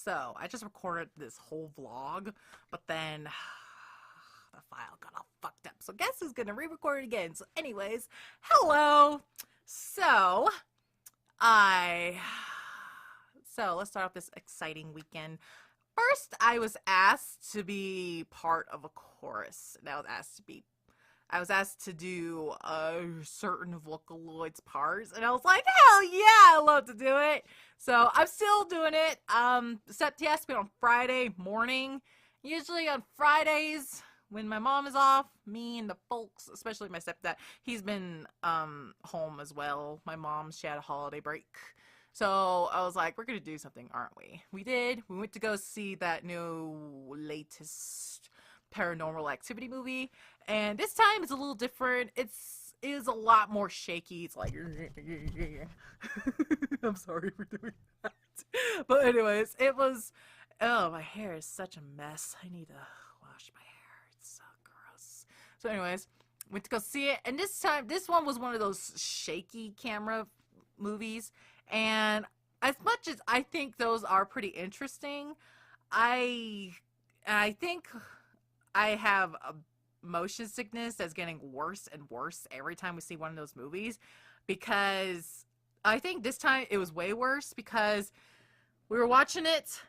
So I just recorded this whole vlog, but then the file got all fucked up. So guess who's gonna re-record it again? So anyways, hello. So I let's start off this exciting weekend. First, I was asked to be part of a chorus. And I was asked to do a certain Vocaloid's parts, and I was like, hell yeah, I love to do it. So I'm still doing it. Except he asked me on Friday morning. Usually on Fridays, when my mom is off, me and the folks, especially my stepdad, he's been home as well. My mom, she had a holiday break. So I was like, we're going to do something, aren't we? We did. We went to go see that new latest Paranormal Activity movie. And this time it's a little different. It is a lot more shaky. It's like, I'm sorry for doing that. But anyways, it was, oh, my hair is such a mess. I need to wash my hair. It's so gross. So anyways, went to go see it. And this time, this one was one of those shaky camera movies. And as much as I think those are pretty interesting, I think I have a motion sickness that's getting worse and worse every time we see one of those movies, because I think this time it was way worse because we were watching it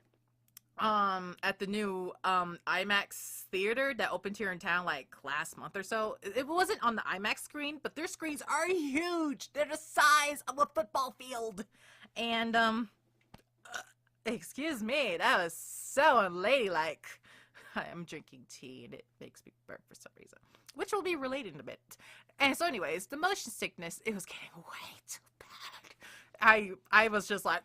at the new IMAX theater that opened here in town like last month or so. It wasn't on the IMAX screen, but their screens are huge. They're the size of a football field. And excuse me, that was so unladylike. I'm drinking tea and it makes me burp for some reason, which will be related in a bit. And so anyways, the motion sickness, it was getting way too bad. I was just like,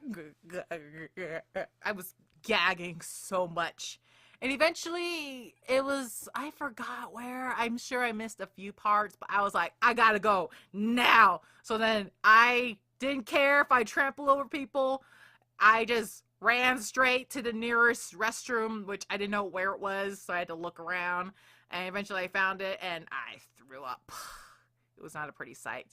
I was gagging so much. And eventually it was, I forgot where, I'm sure I missed a few parts, but I was like, I gotta go now. So then I didn't care if I trampled over people. I just ran straight to the nearest restroom, which I didn't know where it was, so I had to look around. And eventually I found it, and I threw up. It was not a pretty sight.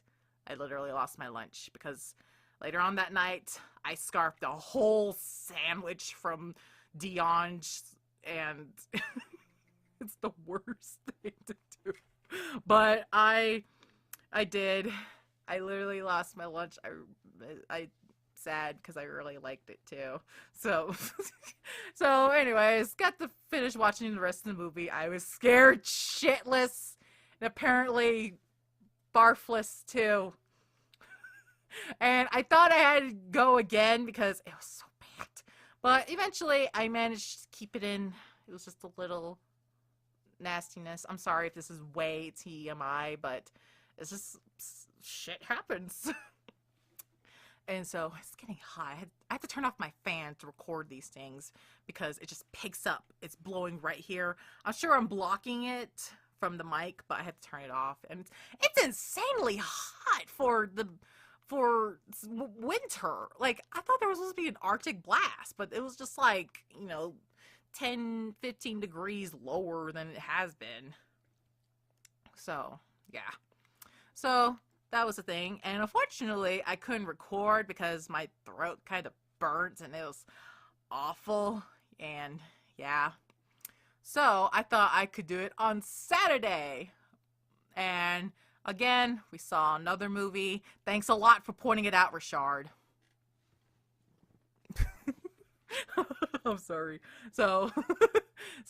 I literally lost my lunch, because later on that night, I scarfed a whole sandwich from Dion's, and it's the worst thing to do. But I did. I literally lost my lunch. I sad because I really liked it too. So anyways, got to finish watching the rest of the movie. I was scared shitless and apparently barfless too. And I thought I had to go again because it was so bad. But eventually I managed to keep it in. It was just a little nastiness. I'm sorry if this is way TMI, but it's just shit happens. And so it's getting hot. I have to turn off my fan to record these things because it just picks up. It's blowing right here. I'm sure I'm blocking it from the mic, but I have to turn it off. And it's insanely hot for winter. Like, I thought there was supposed to be an Arctic blast, but it was just like, 10, 15 degrees lower than it has been. So, yeah. So that was the thing. And unfortunately, I couldn't record because my throat kind of burnt and it was awful. And yeah. So I thought I could do it on Saturday. And again, we saw another movie. Thanks a lot for pointing it out, Richard. I'm sorry. So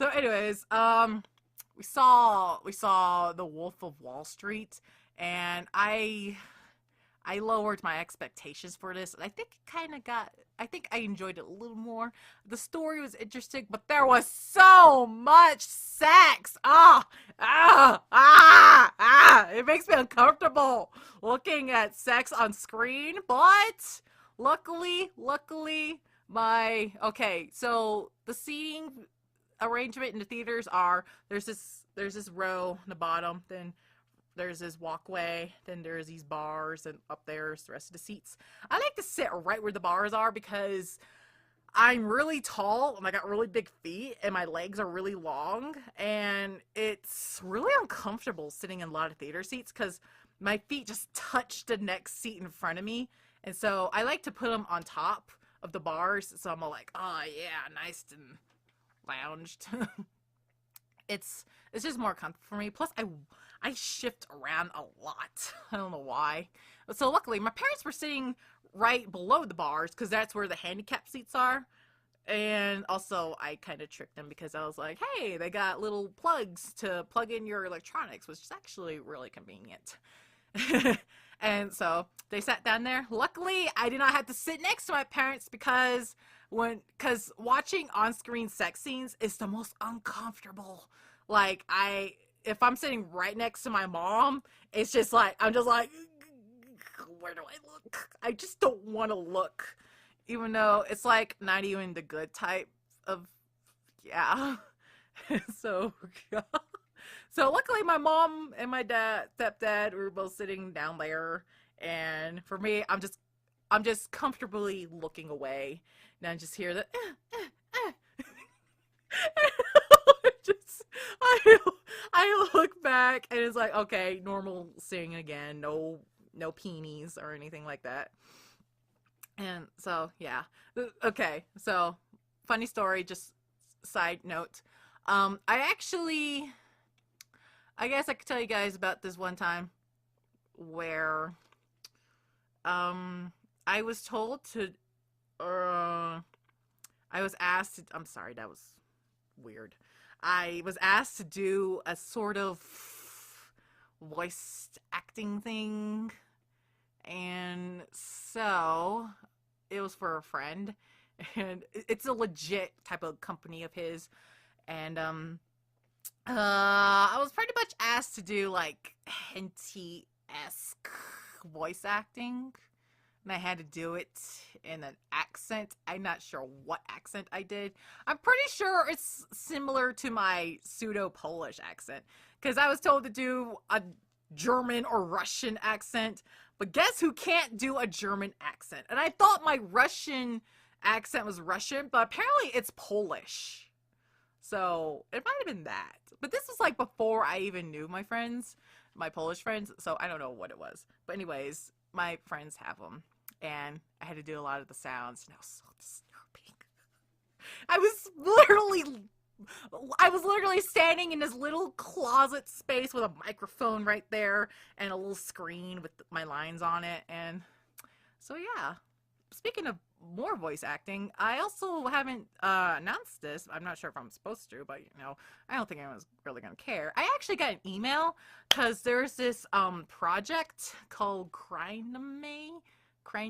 anyways, we saw The Wolf of Wall Street. And I lowered my expectations for this. And I think I think I enjoyed it a little more. The story was interesting, but there was so much sex. It makes me uncomfortable looking at sex on screen. But luckily, so the seating arrangement in the theaters are, there's this row in the bottom, then there's this walkway, then there's these bars, and up there's the rest of the seats. I like to sit right where the bars are because I'm really tall and I got really big feet and my legs are really long, and it's really uncomfortable sitting in a lot of theater seats because my feet just touch the next seat in front of me. And so I like to put them on top of the bars. So I'm all like, oh yeah, nice and lounged. it's it's just more comfortable for me. Plus I shift around a lot. I don't know why. So luckily my parents were sitting right below the bars because that's where the handicap seats are. And also, I kind of tricked them because I was like, hey, they got little plugs to plug in your electronics, which is actually really convenient. And so they sat down there. Luckily, I did not have to sit next to my parents because watching on-screen sex scenes is the most uncomfortable. Like, if I'm sitting right next to my mom, it's just like, I'm just like, where do I look? I just don't want to look. Even though it's like not even the good type of, yeah. So, yeah. So luckily my mom and my stepdad were both sitting down there. And for me, I'm just comfortably looking away. And I just hear the, just, I, I look back and it's like, okay, normal seeing again. No peenies or anything like that. And so, yeah. Okay, so, funny story, just side note. I guess I could tell you guys about this one time where, I was told to, I was asked to, I'm sorry, that was weird. I was asked to do a sort of voice acting thing. And so it was for a friend, and it's a legit type of company of his. And I was pretty much asked to do like Henty-esque voice acting, and I had to do it in an accent. I'm not sure what accent I did. I'm pretty sure it's similar to my pseudo Polish accent, because I was told to do a German or Russian accent. But guess who can't do a German accent? And I thought my Russian accent was Russian, but apparently it's Polish. So it might have been that. But this was like before I even knew my friends, my Polish friends. So I don't know what it was. But anyways, my friends have them. And I had to do a lot of the sounds. And I was so disturbing. I was literally standing in this little closet space with a microphone right there and a little screen with my lines on it. And so, yeah. Speaking of more voice acting, I also haven't announced this. I'm not sure if I'm supposed to, but, I don't think anyone's really going to care. I actually got an email because there's this project called Cryname. I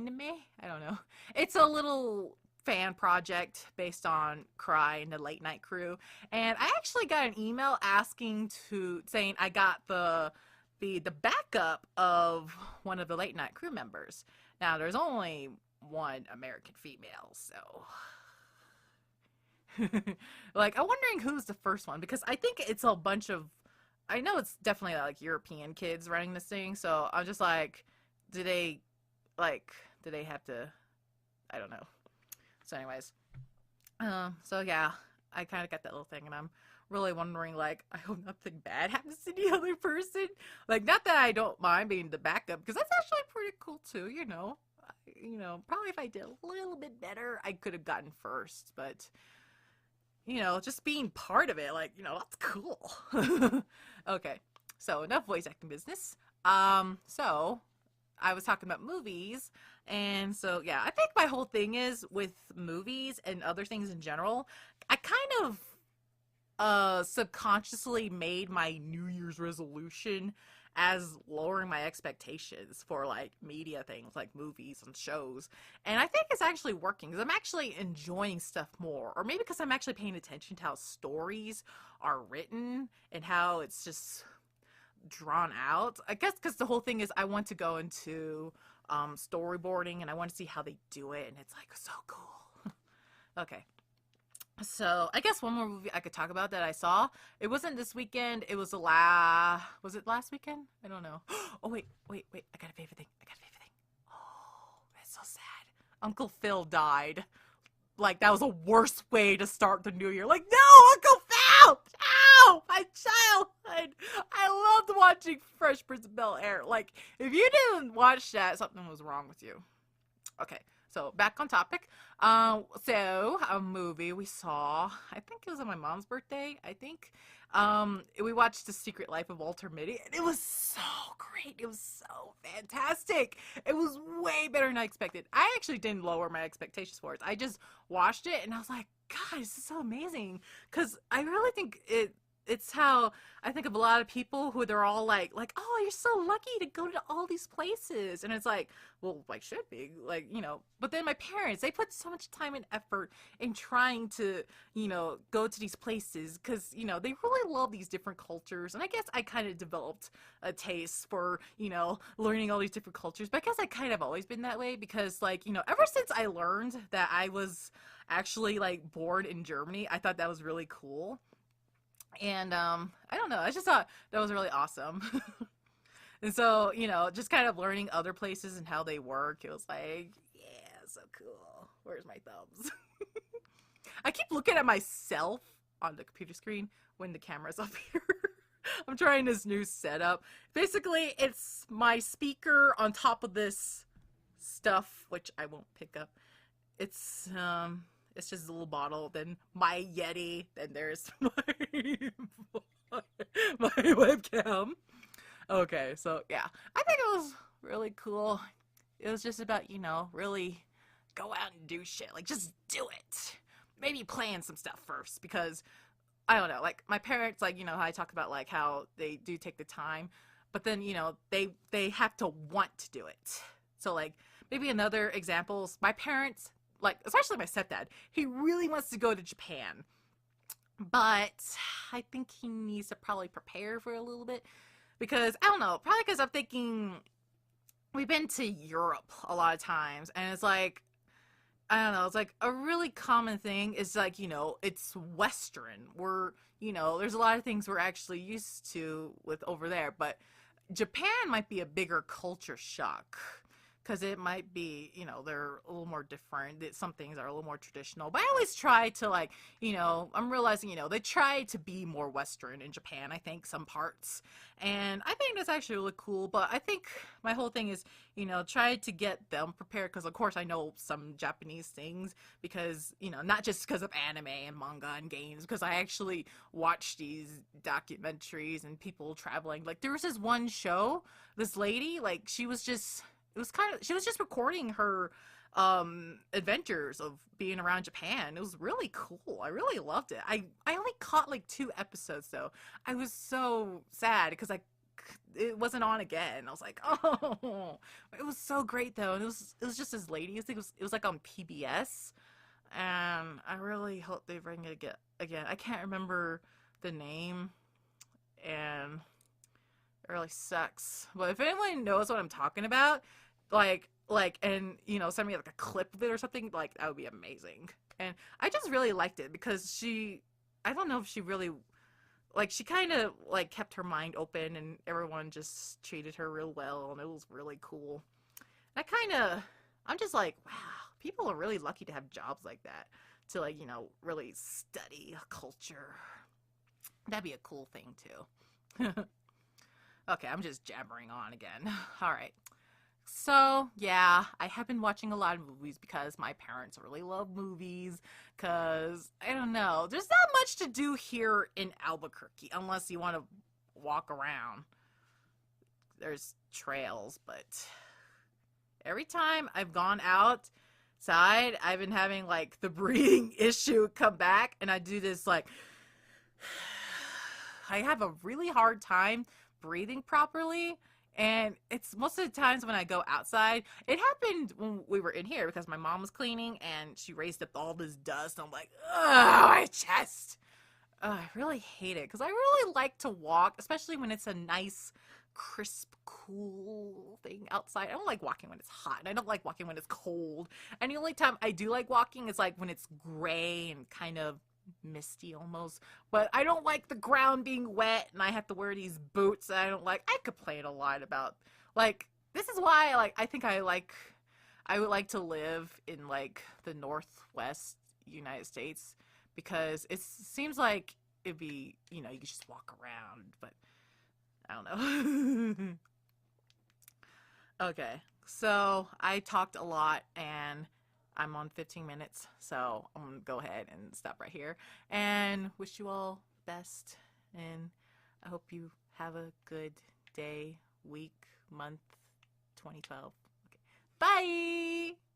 don't know. It's a little fan project based on Cry and the Late Night Crew, and I actually got an email saying I got the backup of one of the Late Night Crew members. Now there's only one American female, so like I'm wondering who's the first one, because I think it's a bunch of, I know it's definitely like European kids running this thing, so I'm just like, do they have to, I don't know. So anyways, so yeah, I kind of got that little thing, and I'm really wondering, like, I hope nothing bad happens to the other person. Like, not that I don't mind being the backup, because that's actually pretty cool too, probably if I did a little bit better, I could have gotten first, but, just being part of it, like, that's cool. Okay, so enough voice acting business. So I was talking about movies, and so, yeah, I think my whole thing is with movies and other things in general, I kind of subconsciously made my New Year's resolution as lowering my expectations for, like, media things, like movies and shows, and I think it's actually working, because I'm actually enjoying stuff more, or maybe because I'm actually paying attention to how stories are written, and how it's just drawn out. I guess because the whole thing is I want to go into storyboarding, and I want to see how they do it, and it's like so cool. Okay, so I guess one more movie I could talk about that I saw. It wasn't this weekend. It was was it last weekend? I don't know. Oh wait, I got a favorite thing. Oh, that's so sad. Uncle Phil died. Like, that was a worse way to start the new year. Like, no, Uncle Phil! Ow! My childhood! I loved watching Fresh Prince of Bel-Air. Like, if you didn't watch that, something was wrong with you. Okay, So back on topic. So a movie we saw, I think it was on my mom's birthday. I think we watched The Secret Life of Walter Mitty, and it was so great. It was so fantastic. It was way better than I expected. I actually didn't lower my expectations for it. I just watched it, and I was like, God, this is so amazing. Because I really think it's how I think of a lot of people who they're all like, oh, you're so lucky to go to all these places. And it's like, well, I should be, like, you know, but then my parents, they put so much time and effort in trying to, you know, go to these places because, you know, they really love these different cultures. And I guess I kind of developed a taste for, you know, learning all these different cultures. But I guess I kind of always been that way because, like, you know, ever since I learned that I was actually, like, born in Germany, I thought that was really cool. And I don't know, I just thought that was really awesome. And so, you know, just kind of learning other places and how they work, it was like, yeah, so cool. Where's my thumbs? I keep looking at myself on the computer screen when the camera's up here. I'm trying this new setup. Basically, it's my speaker on top of this stuff, which I won't pick up. It's just a little bottle, then my Yeti, then there's my webcam. Okay, so yeah, I think it was really cool. It was just about, you know, really go out and do shit. Like, just do it. Maybe plan some stuff first because, I don't know, like, my parents, like, you know, how I talk about, like, how they do take the time, but then, you know, they have to want to do it. So, like, maybe another example is my parents, like, especially my stepdad, he really wants to go to Japan. But I think he needs to probably prepare for a little bit. Because, I don't know, probably because I'm thinking we've been to Europe a lot of times. And it's like, I don't know, it's like a really common thing is like, you know, it's Western. We're, you know, there's a lot of things we're actually used to with over there. But Japan might be a bigger culture shock. Because it might be, you know, they're a little more different. Some things are a little more traditional. But I always try to, like, you know, I'm realizing, you know, they try to be more Western in Japan, I think, some parts. And I think that's actually really cool. But I think my whole thing is, you know, try to get them prepared. Because, of course, I know some Japanese things. Because, you know, not just because of anime and manga and games. Because I actually watch these documentaries and people traveling. Like, there was this one show, this lady, like, she was just recording her adventures of being around Japan. It was really cool. I really loved it. I only caught like 2 episodes though. I was so sad because it wasn't on again. I was like, oh, it was so great though. And it was just this lady. I think it was like on PBS, and I really hope they bring it again. I can't remember the name, and it really sucks. But if anyone knows what I'm talking about, and, you know, send me like a clip of it or something, like, that would be amazing. And I just really liked it because I don't know if she really, like, she kind of, like, kept her mind open and everyone just treated her real well, and it was really cool. I'm just like, wow, people are really lucky to have jobs like that, to, like, you know, really study a culture. That'd be a cool thing, too. Okay, I'm just jabbering on again. All right. So, yeah, I have been watching a lot of movies because my parents really love movies. Because, I don't know, there's not much to do here in Albuquerque unless you want to walk around. There's trails, but every time I've gone outside, I've been having, like, the breathing issue come back. And I do this, like, I have a really hard time breathing properly, and it's most of the times when I go outside. It happened when we were in here because my mom was cleaning and she raised up all this dust, and I'm like, oh, my chest. I really hate it because I really like to walk, especially when it's a nice, crisp, cool thing outside. I don't like walking when it's hot, and I don't like walking when it's cold. And the only time I do like walking is like when it's gray and kind of misty almost, but I don't like the ground being wet and I have to wear these boots that I don't like. I complain a lot about, like, this is why, like, I would like to live in, like, the Northwest United States, because it seems like it'd be, you know, you could just walk around, but I don't know. Okay, so I talked a lot, and I'm on 15 minutes, so I'm gonna go ahead and stop right here and wish you all best. And I hope you have a good day, week, month, 2012. Okay. Bye!